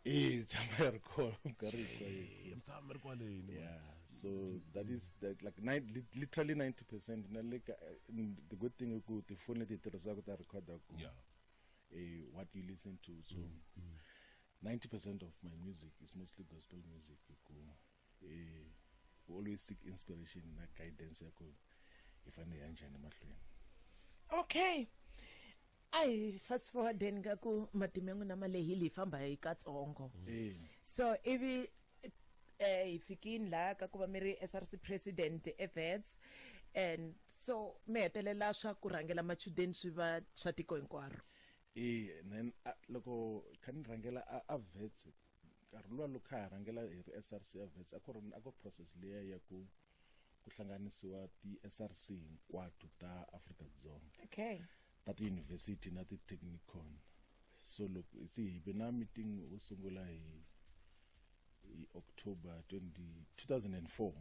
So that is that like literally 90%. The good thing is the phone record what you listen to. So 90% of my music is mostly gospel music. We always seek inspiration and guidance. If I okay. I fast forward then gaku matimengu na malehili famba hi katsongo. So if fikin la ka kuba miri SRC president efforts and so me hetelela swa ku rhangela machudeni swi va swa tiko hinkwaro. And then loko kan rhangela a vets karulwa lokha rhangela SRC vets ako process leya ya ku hlanganisiwa ti SRC hinkwato ta Africa Dzonga. Okay. At university na ti technicon. So look, see bina meeting wo sungula hi October 2004,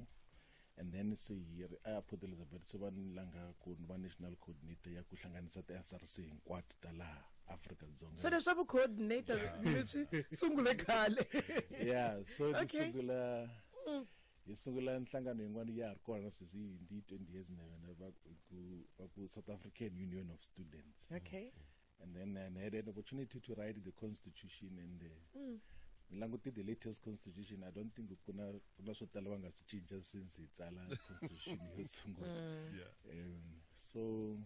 and then it's a year I put Elizabeth so van langa ku national coordinator ya ku hlanganisa ti SRC hinkwato ta la Africa Dzonga. So there's a coordinator sungule khale. Yeah, so the sungula yisungula nhlangano yin'wana ya kona sweswi ndi 20 years now ku South African Union of Students. Okay. And then I had an opportunity to write the constitution and the latest constitution. I don't think kuna swo tala va nga swi cinca since it's ala constitution yo sungula. So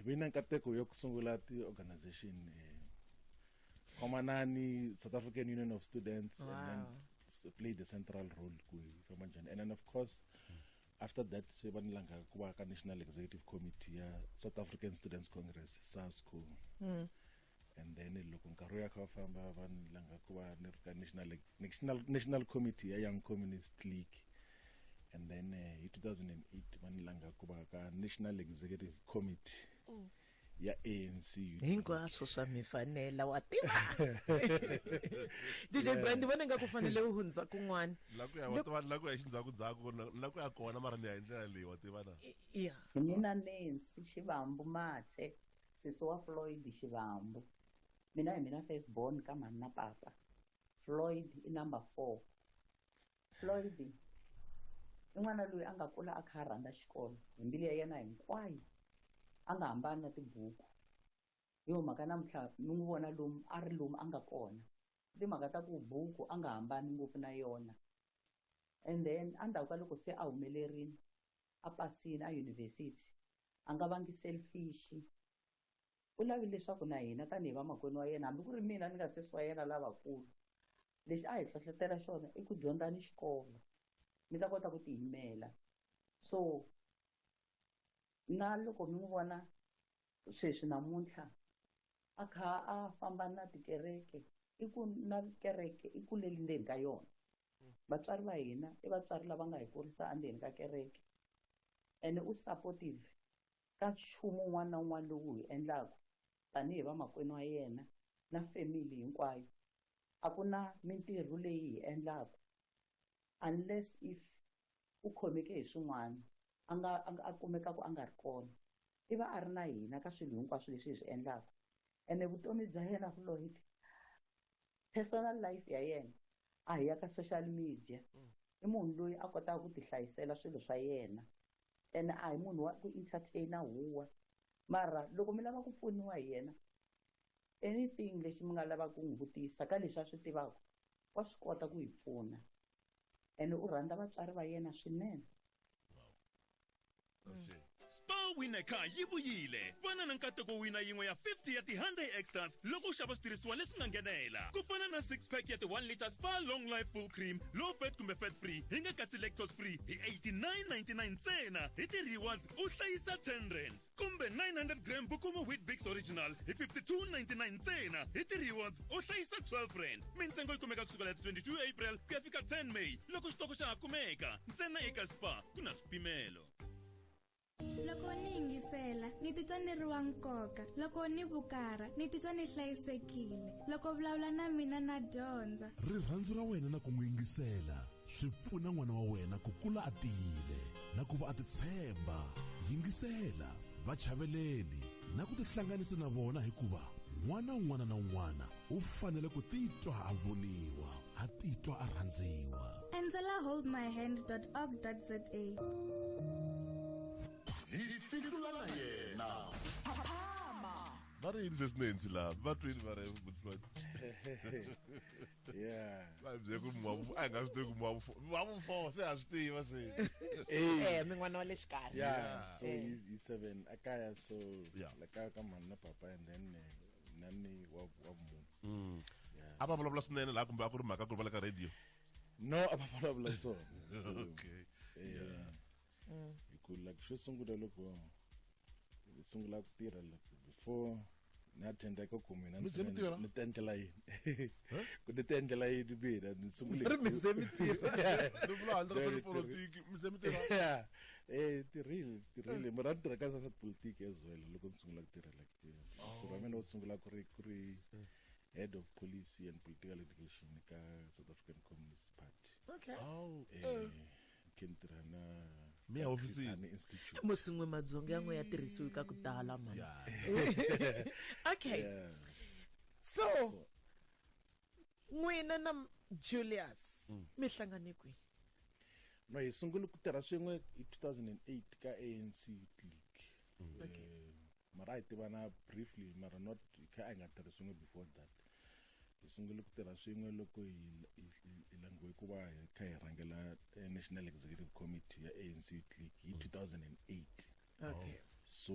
bina nkateko yo kusungula ti organization Komanani South African Union of Students. Wow. And then played a central role and then of course after that sebanilanga kuba ka National Executive Committee ya South African Students Congress SASCO. And then loko nkarhi ya khafamba vanilanga kuba National Committee ya Young Communist League. And then in 2008 vanilanga kuba ka National Executive Committee ya ANC. Hinkwaswo swa mifanela wa tiva. DJ Brand vona nga ku fanele u hundza kun'wana. La ku ya xindzhaku dzhaku la ku ya kona mara ni ya ndlela leyi wa tiva na. Yeah. Mina Nancy Xivambu Mathe, sisi wa Floyd Xivambu. Mina first born ka mani na papa. Floyd I number 4. Floyd I n'wana loyi a nga kula a kha rhandza xikolo. Hi mbilu ya yena hinkwayo. Anga hambana na tibuku yo mhaka namuntlha ni n'wi vona lomu a ri lomu a nga kona timhaka ta ku buku a nga hambani ngopfu na yona. And then endzhaku ka loko se a humelerile a pasini a university a nga vangi selfish u lavile leswaku na hina tanihi vamakwenu wa yena hambi ku ri mina ni nga sesi wa yena lavakulu lexi a hi hlohlotela xona I ku dyondzani xikolo mi ta kota ku tiyimela. So na loko mi n'wi vona sweswi namuntlha a kha a famba na tikereke I ku na kereke I ku leli ndzeni ka yona. Vatswari va hina I vatswari lava nga hi kurisa endzeni ka kereke and u supportive ka nchumu un'wana na un'wana lowu hi endlaku tanihi vamakwenu wa yena na family hinkwayo. A ku na mintirho leyi hi endlaku unless if u khomeke hi swin'wana a kumeka ku a nga ri kona I va a ri na hina ka swilo hinkwaswo leswi hi swi endlaku. Ene vutomi bya yena Floyd personal life ya yena a hi ya ka social media I munhu loyi a kotaka ku tihlayisela swilo swa yena ene a hi munhu wa ku entertainer huwa mara loko mi lava ku pfuniwa hi yena anything lexi mi nga lava ku n'wi vutisa ka leswi a swi tivaka wa swi kota ku hi pfuna ene u rhandza vatswari va yena swinene. Spar Wineka yi vuyile. Vana na nkateko wina yin'we ya 50 ya ti Hyundai Extras loko u xava switirhisiwa leswi nga nghenela. Ku fana na 6 pack ya ti 1 liter Spar Long Life Full Cream, low fat kumbe fat free, hi nga katsi lactose free hi 89.99 ntsena. Hi ti rewards u hlayisa 10 rand. Kumbe 900 gram Bukumu Wheat Bix Original hi 52.99 ntsena. Hi ti rewards u hlayisa 12 rand. Mintsengo yi kumeka kusukela 22 April ku ya fika 10 May. Loko xitoko xa ha kumeka ntsena eka Spar kuna swipimelo. Loko ni yingisela ni titwa ni ri wa nkoka. Loko ni vukara ni titwa ni hlayisekile. Loko vulavula na mina na dyondza. Rirhandzu ra wena na ku n'wi yingisela swi pfuna n'wana wa wena ku kula a tiyile na ku va a titshemba. Yingisela vachaveleli na ku tihlanganisa na vona hikuva n'wana un'wana na un'wana u fanele ku titwa a voniwa a titwa a rhandziwa. endzela holdmyhand.org.za. hi fikula na yena va ri yini sesinensi laha va twini va ri Yeah. va hi byele ku a hi nga swi tivi ku mwavu se ha swi tiva se min'wana wa le xikarhi. Yeah. So he's 7 akaya, so Yeah. like ka mani na papa, and then nani wa mu. Yeah. a va vulavula swinene laha kumbe a ku ri mhaka ku ri va le ka radio. No, a va vulavula swona. Okay. Ku like xo sungula loko ni sungula ku tirha like before na attenda ka kumina Mi ze mi tirha? ni tendlela yini ku ni tendlela yini mina ni sungule mi ze mi tirha. ni vula handle ka tipolitiki mi ze mi tirha. Yeah. tirhile mara ni tirha ka sasa politiki as well loko ni sungula ku tirha like ku ra mina u sungula ku ri head of policy and political education ka South African Communist Party. Okay. Ke ni tirha na Mi ya ofisini? Khensani Institute. Mosin'we madzonga yan'we ya tirhisiwi ka ku tala mani. Okay. Yeah. So n'wina na Julius mi hlangane kwihi? No, hi sungule ku tirha swin'we hi 2008 ka ANC Youth League. Mara hi tivana briefly mara not ka nga tirhi swin'we before that. Hi sungule ku tirha swin'we loko hi langwe ku va hi kha hi rhangela National Executive Committee ya ANC Youth League hi 2008. Okay. So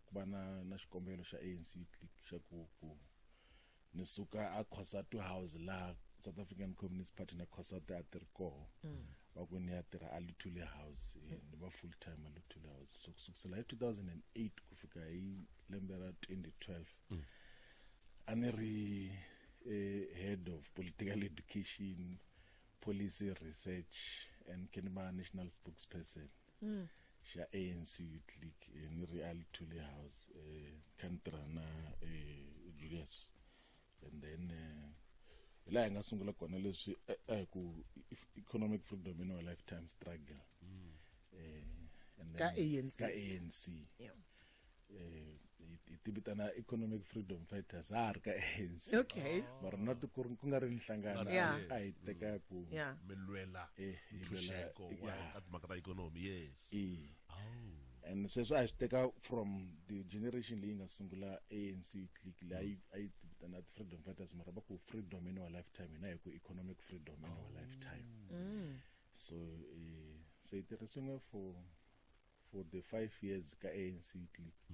ku va na xikombelo xa ANC Youth League xa ku ni suka a Cosatu House la South African Communist Party na Cosatu a tirhi koho. Va ku ni ya tirha a Luthuli House ni va full time a Luthuli House. So kusukela hi 2008 ku fika hi lembe ra 2012 a ni ri head of political education, policy research and Kenema national spokesperson xa ANC Youth League ni ri a Luthuli House kantra na Julius. And then la hi nga sungula kona leswi ku economic freedom in our lifetime struggle. And then ka ANC. Yeah. Itibitana economic freedom fighters are ka ANC. Okay. Mara not ku nga ri nhlangano Yeah. a hi teka ku Yeah. mi lwela ntshunxeko wa ka timhaka ta ikhonomi. Yes. And sweswo a hi swi teka from the generation leyi nga sungula ANC Youth League leyi a yi tibitana freedom fighters mara va ku freedom in our lifetime na hi ku economic freedom in our lifetime. So so it is swin'we for the 5 years ka ANC Youth League.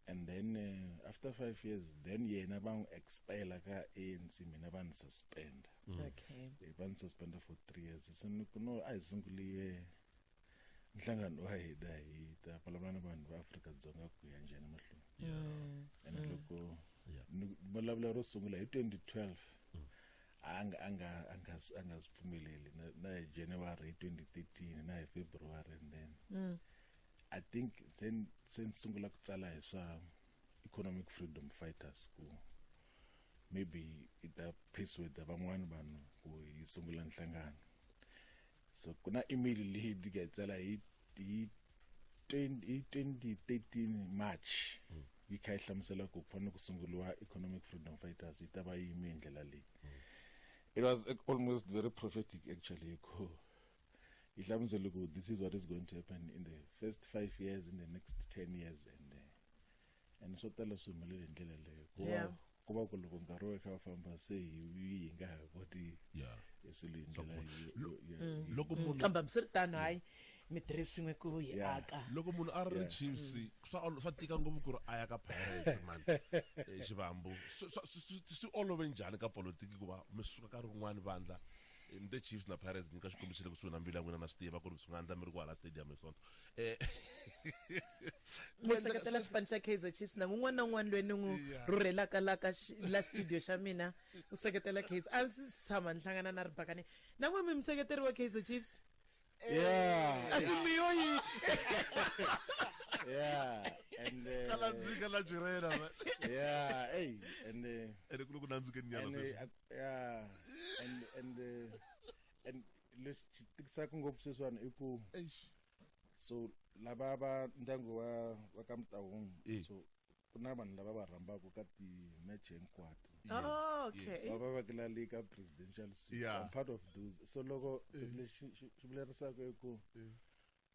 And then after 5 years then yena ba expire ka ANC mina ba suspend. Okay. Ba suspend for 3 years. So no a sunguli nhlangano wa hina hi ta vulavula na vanhu va Afrika-Dzonga ku ya njhani mahlweni. And loko vulavula ro sungula hi 2012 anga swi pfumeleli na hi January 2013 na hi February, and then I think then sungula ku tsala hi swa economic freedom fighters ku maybe ita persuade van'wana vanhu ku hi sungula nhlangano. So kuna email leyi ndi nga tsala hi 2013 March yi kha yi hlamusela ku fanele ku sunguliwa economic freedom fighters yi ta va yi yime hi ndlela leyi. It was almost very prophetic actually. He hlamusela ku this is what is going to happen in the first 5 years, in the next 10 years, and swo tala swi humelele hi ndlela leyo. Ku va ku loko nkarhi wo kha va famba se hi nga ha koti swilo hi ndlela loko munhu kambe msiritano hayi mi tirhi swin'we ku hi aka. loko munhu a ri Chiefs swa tika ngopfu ku ri a ya ka Pirates man xivambu swi olove njhani ka politiki ku va mi suka ka rin'wana vandla mi te Chiefs na Pirates nyika xikombisile kusuhi na mbila n'wina na swi tiva ku ri swi nga endla mi ri ku hala stadium hi sonto mi seketela xipano xa Kaizer Chiefs na un'wana na un'wana loyi ni n'wi rhurhelaka la studio xa mina u seketela Kaizer. A ndzi tshama ni hlangana na Ribakane na n'we mi museketeri wa Kaizer Chiefs. A si mi yoyi. And kala ndzika la Jirena man and ku loko nandzikeni nyana sweswi and leswi tikisaka ngopfu sweswiwani i ku so lava va ndyangu wa ka Mtawung, so ku na vanhu lava va rhambaka ka ti-match hinkwato. Oh, okay. va va kila league presidential suits. Yeah. I'm part of those. So loko leswi swivulerisaka i ku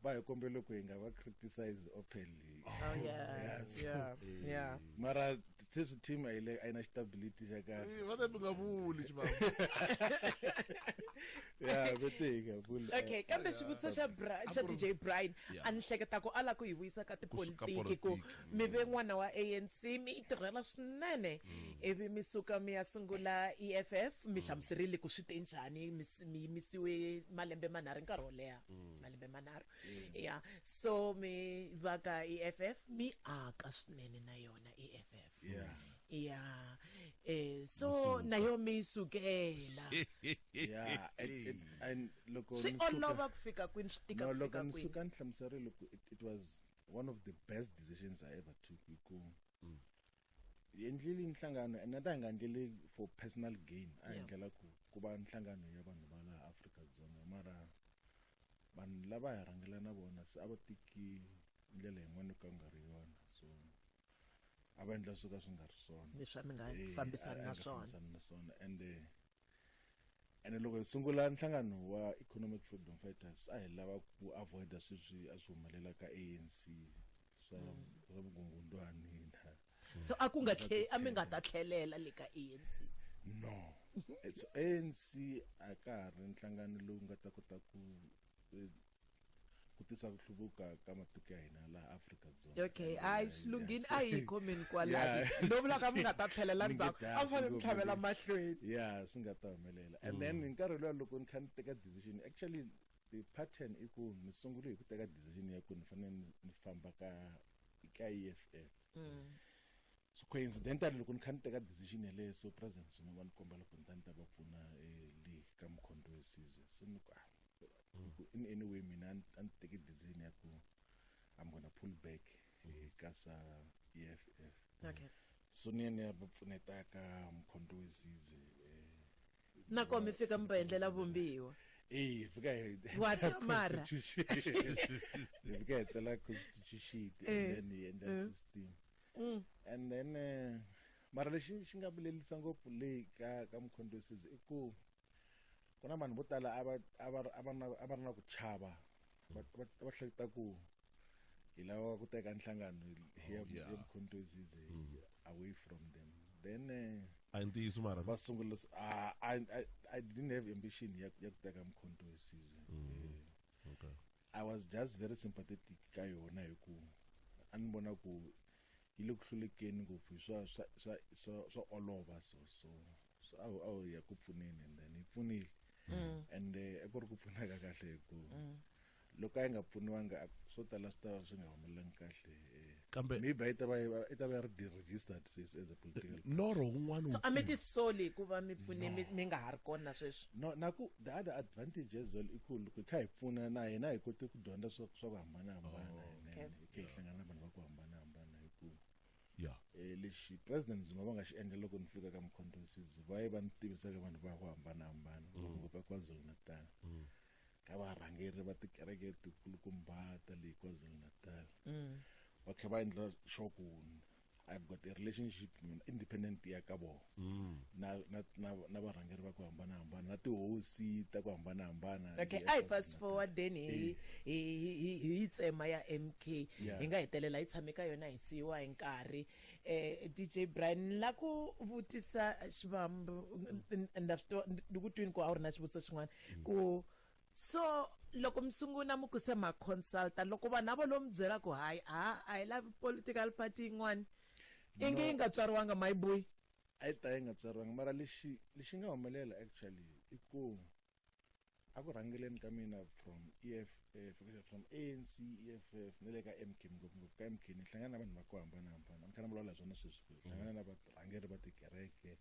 va hi kombele ku hi nga va criticize openly. Oh yeah. so- Yeah. Mara this team ayina stability xa kahle. va te mi nga vuli Chivambu. Yeah, bete hi nga vuli. Okay, kambe xivutiso xa DJ Brian Yeah. a ni hleketa ku ala ku hi vuyisa ka Kusuka tipolitiki ku politiki. mi ve n'wana wa ANC mi i tirhela swinene ivi mi suka mi ya sungula EFF mi hlamuserile ku swi te njhani mi yimisiwe malembe manharhu nkarhi wo leha malembe manharhu ya so mi va ka EFF mi aka swinene na yona EFF Yeah. ya so na yo mi sukela Yeah, and loko swi ni suka- olova ku fika kwini swi tika No, ku loko fika ni kwini suka ni hlamuserile ku it was one of the best decisions I ever took ku hi endlile nhlangano and nata hi nga endleli for personal gain a hi Yeah. endlela ku va nhlangano ya vanhu va laha Afrika-Dzonga mara vanhu lava hi rhangela na vona se a va tiki ndlela yin'wana ka nga ri yona so a va endla swo ka swi nga ri swona leswi mi nga Eh, fambisani a na nga swona fambisani na swona and loko hi sungula nhlangano wa economic freedom fighters a hi lava ku avoida sweswi a swi humelela ka ANC swa vugungundwani so a ku nga a mi nga ta tlhelela le ka ANC no it's ANC a ka ha ri nhlangano lowu nga ta kota ku tisa ku hluvuka ka matiko ya hina laha Afrika-Dzonga okay a swi lunghini a hi khomeni kwalaho Yeah. no vula ka mi nga ta tlhelela Ni ndzhaku nge a fanele mi dasi, tlhavela ngopfu. mahlweni yeah swi nga ta humelela and then hi nkarhi lowu loko ni kha ni teka decision actually the pattern i ku ni sungule hi ku teka decision ya ku ni fanele ni famba ka EFF so coincidentally loko ni kha ni teka decision yaleyo so president Zuma va ni kombela ku ni ta va pfuna le ka mukhondo wesizwe so ni ku in any way mina a ni teke decision ya ku I'm gonna pull back ka sa EFF okay so ni ya va pfuneta ka mukhondo wesizwe nako mi fika mi va endlela vumbiwa fika Wa tamara. constitution fika hi tsala constitution and then hi endla system and then mara lexi xi nga vulerisa ngopfu leyi ka mukhondo wesizwe i ku na vanhu vo tala a va ri na ku chava va hleketa ku hi lava ku teka nhlangano ya mukhondo wesizwe away from them then a hi ntiyiso mara va sungula I didn't have ambition ya ku teka mukhondo wesizwe okay I was just very sympathetic ka yona hi ku a ni vona ku yi le ku hlulekeni ngopfu swa olova so awu ya ku pfuneni and then yi pfunile and ku ri ku pfuna ka kahle hi ku loko a yi nga pfuniwanga swo tala swi ta swi nga humelangi kahle kambe maybe i ta va yi ri registered as a political norho wun'wana so a mi ti soli hikuva mi pfune mi nga ha ri kona sweswi no na ku the other advantage as well i ku loko hi kha hi pfuna na hina hi kote ku dyondza swa ku hambanahambana okay. hi kha hi hlangana na vanhu va ku hambanahambana hi ku yeah lexi president Zuma va nga xi endla loko ni fika ka mukhondo wesizwe va yi va ni tivisa ka vanhu va ku hambanahambana ngopfu KwaZulu-Natal ka varhangeri va tikereke tikulukumba ta le KwaZulu-Natal va kha va endla sure ku I've got a relationship independent ya ka vona na varhangeri va ku hambanahambana na tihosi ta ku hambanahambana okay I fast forward then hi tsema ya MK hi nga hetelela hi tshame ka yona hi siyiwa hi nkarhi DJ Brian la ku vutisa Xivambu ni ku twini ku a wu ri na xivutiso xin'wana ku so loko mi sungula mi ku se ma consulta loko vanhu avo lo mi byela ku hayi a hi lavi political party yin'wana i nge yi nga tswariwanga mayiboyi a yi ta yi nga tswariwanga mara lexi nga humelela actually i ku a ku rhangeleni ka mina from ANC EFF ni le ka MK ngopfungopfu ka MK ni hlangana na vanhu va ku hambanahambana ni kha na vulavula swona sweswi hlangana na varhangeri va tikereke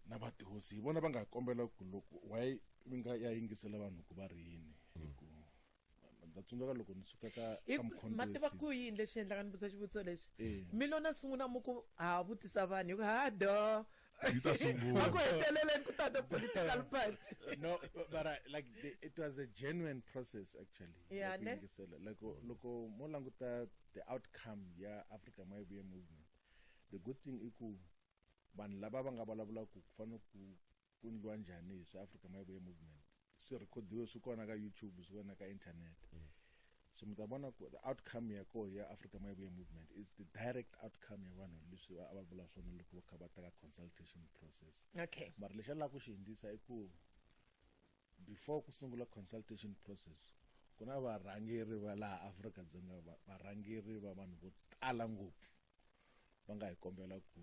na va tihosi hi vona va nga kombela ku loko why mi nga ya yingisela vanhu ku va ri yini hi ku ndza tsundzuka loko ni suka ka mukhondo ma tiva ku yini lexi endlaka ni vutisa xivutiso lexi Eh. mi lona sungula mu ku vutisa vanhu hi ku do yi ta a ku sungula heteleleni ku tata political party no but like it was a genuine process actually Yeah, ku ne? yingisela. loko mo languta the outcome ya Africa My Way movement the good thing i ku vanhu lava va nga vulavulaka ku fanele ku ndliwa njhani hi swa Africa Mayivuye movement swi rekhodiwe swi kona ka YouTube swi kona ka internet so mi ta vona ku the outcome ya ko ya Africa Mayivuye movement is the direct outcome ya vanhu leswi va vula swona loko va kha va teka consultation process okay mara lexi la ku xi hindisa i ku before ku sungula consultation process ku na varhangeri va laha Afrika-Dzonga varhangeri va vanhu vo tala ngopfu va nga hi kombela ku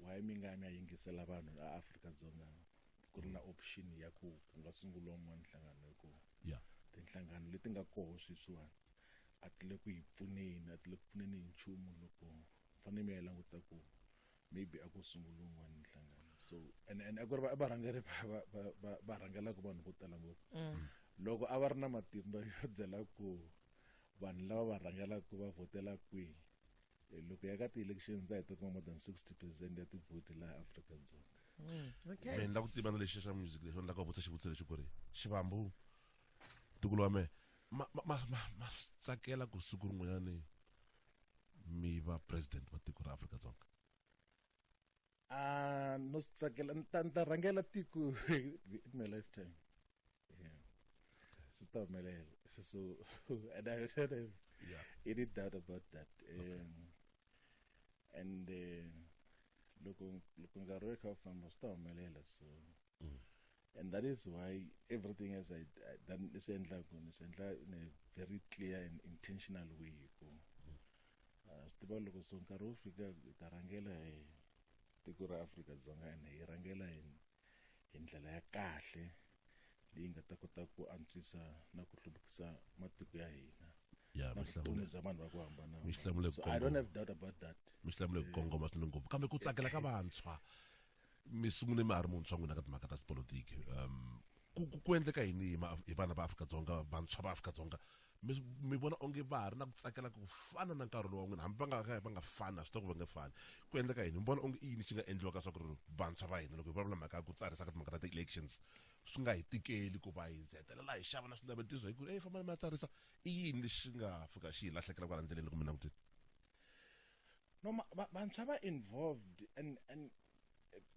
why mi nga mi ya yingisela vanhu la Afrika-Dzonga ku ri na option ya ku nga sunguliwa n'wana nhlangano hi ku tinhlangano leti nga koho sweswiwani a ti le ku hi pfuneni a ti le ku pfuneni hi nchumu loko fanele mi ya languta ku maybe a ku sunguliwa n'wana nhlangano so and a ku ri varhangeri va rhangelaka vanhu vo tala ngopfu loko a va ri na matimba yo byela ku vanhu lava va rhangelaka va votela kwihi loko ya ka ti-elections a hi ta kuma more than 60% ya tivhoti laha Afrika-Dzonga okay ni la ku tiva na lexi xa music lexi ni la ku vutisa xivutiso lexi ku ri Xivambu tukulu wa me ma tsakela ku siku rin'wanyani mi va president wa tiko ra Afrika-Dzonga no swi tsakela ni ta rhangela tiko in my lifetime swi ta humelela so and I don't have any doubt about that and loko nkarhi wu kha wu famba swi ta humelela so and that is why everything as I done leswi endlaku ni swi endla in a very clear and intentional way ku swi tiva loko so nkarhi wu fika hi ta rhangela hi tiko ra Afrika-Dzonga and hi rhangela hi ndlela ya kahle leyi nga ta kota ku antswisa na ku hluvukisa matiko ya hina na vutomi bya vanhu va ku hambana so I don't have doubt about that mi hlamule ku kongoma swinene ngopfu kambe ku tsakela ka vantshwa mi sungule mi ha ri muntshwa n'wina ka timhaka ta tipolotiki ku endleka yini hi vana va Afrika-Dzonga vantshwa va Afrika-Dzonga mi vona onge va ha ri na ku tsakela ku fana na nkarhi lowu n'wina hambi va nga fani swi ta ku va nga fani ku endleka yini mi vona onge i yini xi nga endliwaka swa ku ri vantshwa va hina loko hi vulavula mhaka ya ku tsarisa ka timhaka ta ti-elections swi nga hi tikeli ku va hi hetelela hi xava na swinavetiso hi ku famba mi ya tsarisa i yini lexi nga fika xi hi lahlekela kwala ndleleni loko mi langutile no vantshwa va involved and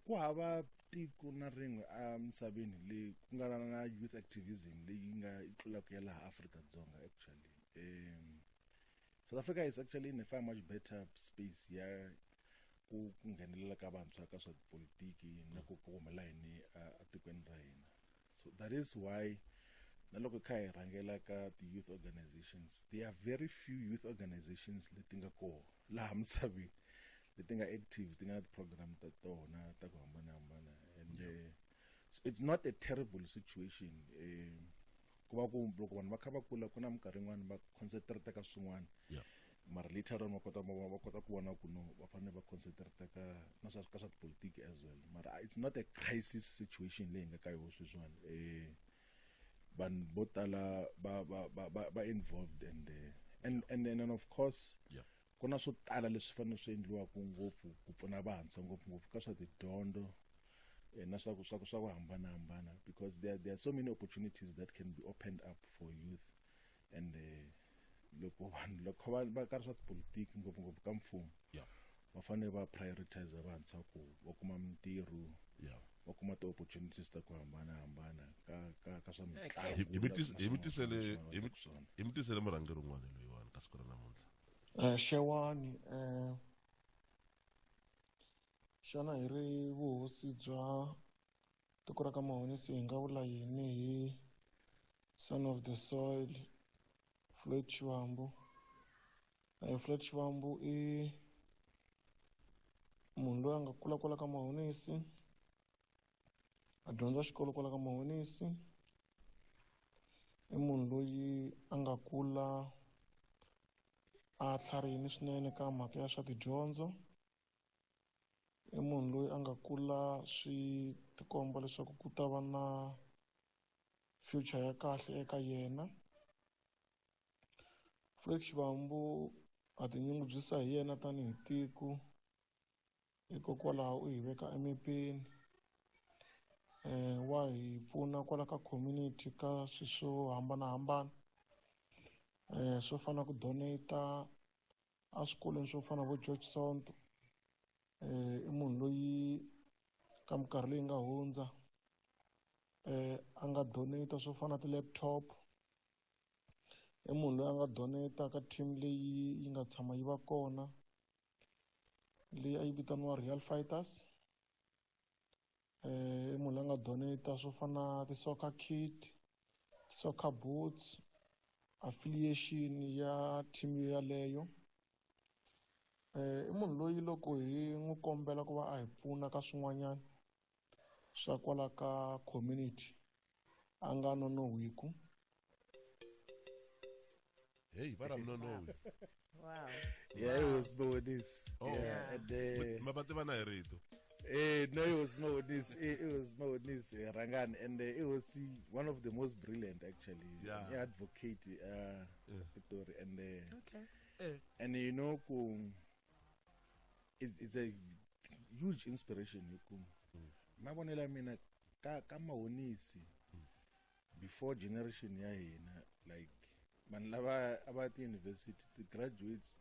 ku hava tiko na rin'we misaveni leyi ku nga na youth activism leyi nga tlulaka ya laha Afrika-Dzonga actually South Africa is actually in a far much better space ya ku nghenelela ka vantshwa ka swa politiki na ku humelela yini atikweni ra hina so that is why na loko kha hi rhangela ka ti-youth organizations there are very few youth organizations leti nga koho laha misaveni leti nga active ti nga na ti-program ta tona ta ku hambanahambana and so it's not a terrible situation ku va ku loko vanhu va kha va kula ku na minkarhi yin'wani va concentrate ka swin'wana mara later on va kota ku vona ku no va fanele va concentrate ka na swa ka swa politiki as well mara it's not a crisis situation leyi nga ka yo sweswiwani vanhu vo tala va involved and then of course ku na swo tala leswi fanele swi endliwaka ngopfu ku pfuna vantshwa ngopfungopfu ka swa tidyondzo na swa ku hambanahambana because there are so many opportunities that can be opened up for youth and loko va karhi swa tipolitiki ngopfungopfu ka mfumo va fanele va prioritize vantshwa ku va kuma mintirho va kuma ti-opportunities ta ku hambanahambana ka swa mitlangu hi mi tisele murhangeri un'wana loyiwani ka siku ra namuntlha xewani xana hi ri vuhosi bya tiko ra ka Mahonisi hi nga vula yini hi son of the soil Floyd Shivambu Floyd Shivambu i munhu loyi a nga kula kwala ka Mahonisi a dyondza xikolo kwala ka Mahonisi i munhu loyi a nga kula a tlharihini swinene ka mhaka ya swa tidyondzo i munhu loyi a nga kula swi tikomba leswaku ku ta va na future ya kahle eka yena Floyd Shivambu a tinyungubyisa hi yena tanihi tiko hikokwalaho u hi veka emepeni wa hi pfuna kwala ka community ka swilo swo hambanahambana swo fana ku donate a swikolweni swo fana vo George Sonto I munhu loyi ka minkarhi leyi nga hundza a nga donata swo fana na ti-laptop. I munhu loyi a nga donata ka team leyi yi nga tshama yi va kona leyi a yi vitaniwa Real Fighters. I munhu loyi a nga donata swo fana na ti-soccer kit, soccer boots, affiliation ya team yaleyo. I munhu loyi loko hi n'wi kombela ku va a hi pfuna ka swin'wanyana swa kwala ka community a nga nonohiku. Hey, bara mnonohi. Wow. Yeah, it was Mawonisi. Oh. Yeah, and Mabati vana hi rito. no, it was Mawonisi. It was Mawonisi Rangan, and it was one of the most brilliant actually. Yeah. He advocate Pitori, and Okay. and you know, it's a huge inspiration. Mabonela mina ka Mawonisi before generation ya hina, like man lava about university, the graduates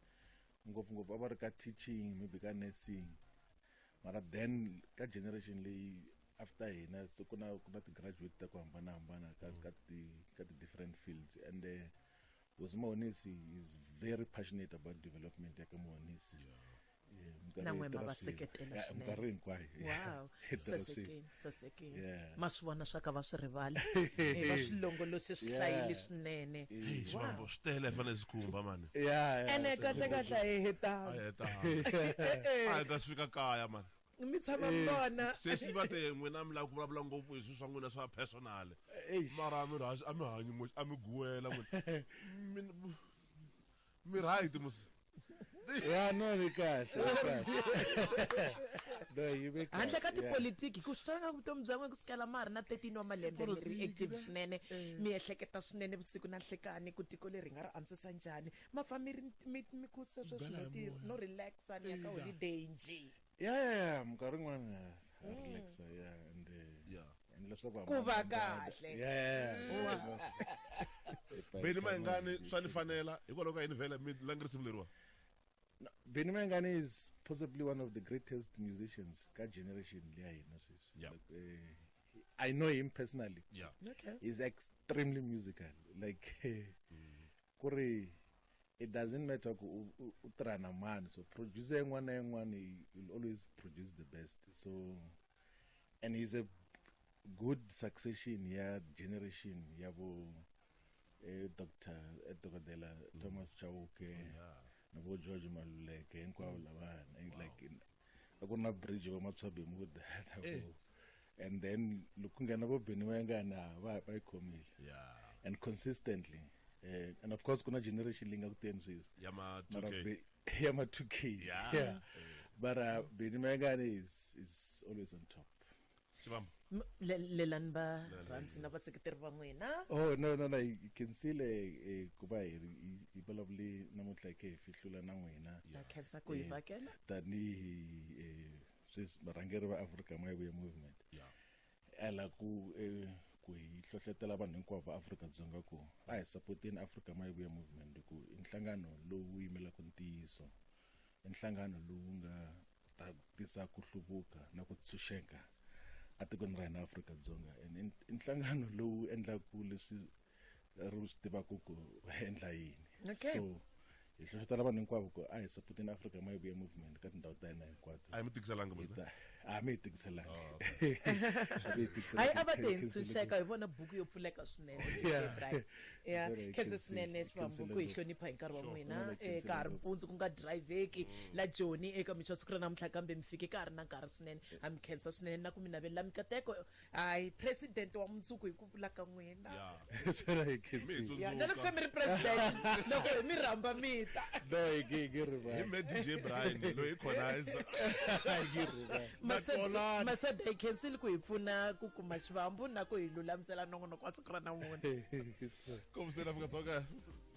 ngopfu aba ri ka teaching, maybe ka nursing, mara then ka generation leyi after hina so kuna ti graduate ta ku hambana ka ti different fields, and Mawonisi is very passionate about development ya ka Mawonisi. Nan'we ma va seketela swinene. Minkarhi hinkwayo. Wow. Sasekile. Sasekile. Yeah. Ma swi vona swa ka va swi rivala. Va swi longolose swi hlayile swinene. Hey, xivambo xi tele fanele swi khumba mani. Yeah. Ene kahle kahle hi heta. A hi ta swi fika kaya mani. Mi tshama mbona. Se si va te n'wina mi lava ku vulavula ngopfu hi swilo swa n'wina swa personal. Mara a mi hanyi a mi guwela n'wina. Mi right mus. Yeah, no, ni kahle. No, you make handle ka tipolitiki ku swi nga vutomi bya n'we ku sukela mari na 13 wa malembe mi ri active swinene mi ehleketa swinene vusiku na nhlekani ku tiko leri nga ri antswisa njhani ma fa mi ku se sweswi no relaxa ni ya ka holiday nje. Yeah, minkarhi yin'wana relaxa, and leswaku ku va kahle. Yeah. Beni Mayengani swa ni fanela hikwalaho ka yini vhele mi langirisi leriwa. Benny Mayengani is possibly one of the greatest musicians ka generation leya hina sweswi. Yeah. I know him personally. Yeah. Okay. He's extremely musical. Like kuri it doesn't matter ku utra na man, so producer one he will always produce the best. So and he's a good succession ya generation yabo Dr. Dela Thomas Chauke. Nabo George Maluleke hinkwavo lavana, like akuna bridge va matswabe mu that. And then loko ngena vo Benny Mayengani va ikhomile. Yeah. And consistently. And of course kuna generation linga kuteni sweswi. Yama 2K. Yama 2K. Yeah. But Benny Mayengani is always on top. Xivambo. Lelani ba rhansi na vaseketeri va n'wina. Oh no, you can see le kuba hi vulavuli namuntlha ke hi fihlula na n'wina. Ta khensa ku hi vhakela. Tanihi sweswi varhangeri va Africa Ma Yivuye movement. Yeah. Ala ku hi hlohlotela vanhu hinkwavo va Afrika-Dzonga ku a hi supporteni Africa Ma Yivuye movement ku i nhlangano lowu yimelaka ntiyiso, i nhlangano lowu nga ta tisa ku hluvuka na ku tshunxeka atikweni ra hina Afrika-Dzonga, and i nhlangano lowu endlaku leswi ri swi tivaka ku endla yini. So hi hlohlotela vanhu hinkwavo ku a hi supporteni Africa Ma Yivuye movement ka tindhawu ta hina hinkwato. A hi mi tikiselanga mos. A mi hi tikiselanga. Hayi a va te hi tshunxeka hi vona buku yo pfuleka swinene. Yeah, khensa swinene Xivambu ku hi hlonipha hi nkarhi wa n'wina ka ha ri mpundzu ku nga driveki la Joni eka michwa siku ra namuntlha kambe mi fike ka ha ri na nkarhi swinene. Ha mi khensa swinene na ku mi navelela mikateko hayi president wa mundzuku hi ku vula ka n'wina. Na loko se mi ri president loko hi mi rhamba mita. No, hi riva. Hi me DJ Brian loyi equalizer. Masada hi khensile ku hi pfuna ku kuma Xivambu na ku hi lulamisela nongonoko wa siku ra namuntlha. Kom stel Afrika-Dzonga.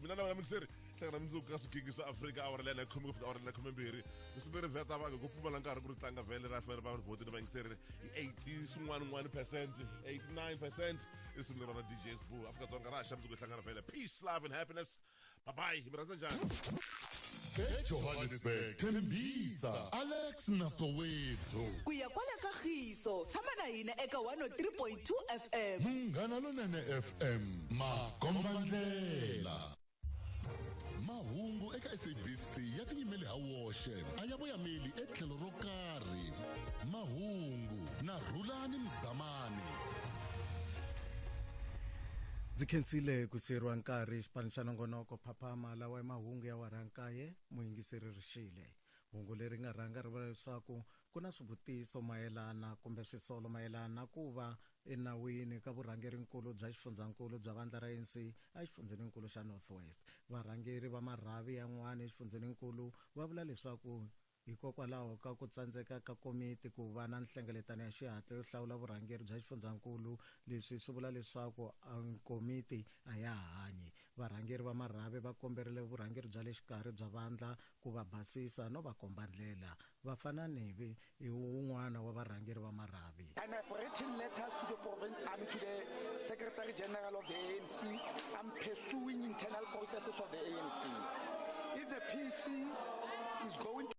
Mina na mixer. Hlangana mundzuku ka swikiki swa Afrika awara lena khomi ku fika awara lena 12. Misindiri veta va ku pfumala nkarhi ku ri tlanga vhele ra fanele va vote na mixer 80 swin'wana%, 89% isimira na DJ Sbu Afrika-Dzonga ra xa mundzuku hlangana vhele. Peace, love and happiness. Bye bye. Mi rhandza njhani? eJohannesburg Thembisa Alex Nasowethu kuya kwala kagiso tshama na hina eka 103.2 FM Munghana Lonene FM Makombandlela mahungu eka SABC ya tiyimeli ha woxe a ya voyameli etlhelo ro karhi mahungu na Rhulani Mzamani zikhensile ku siyeriwa nkarhi xipano xa nongonoko phaphama lawa mahungu ya warankaye muyingiseri rixile hungu leri nga rhanga ri vula leswaku ku na swivutiso mayelana kumbe swisolo mayelana ku va enawini ka vurhangerinkulu bya xifundzhankulu bya vandla ra ANC exifundzeninkulu xa Northwest varhangeri va marhavi yan'wana exifundzeninkulu va vula leswaku hikokwalaho ka ku tsandzeka ka komiti ku va na nhlengeletano ya xihatla yo hlawula vurhangeri bya xifundzhankulu leswi swi vula leswaku komiti a ya hanyi varhangeri va marhavi va komberile vurhangeri bya le xikarhi bya vandla ku va basisa no va komba ndlela vafana nevi hi wun'wana wa varhangeri va marhavi. And I've written letters to the Secretary General of the ANC. I'm pursuing internal processes of the ANC. If the PC is going to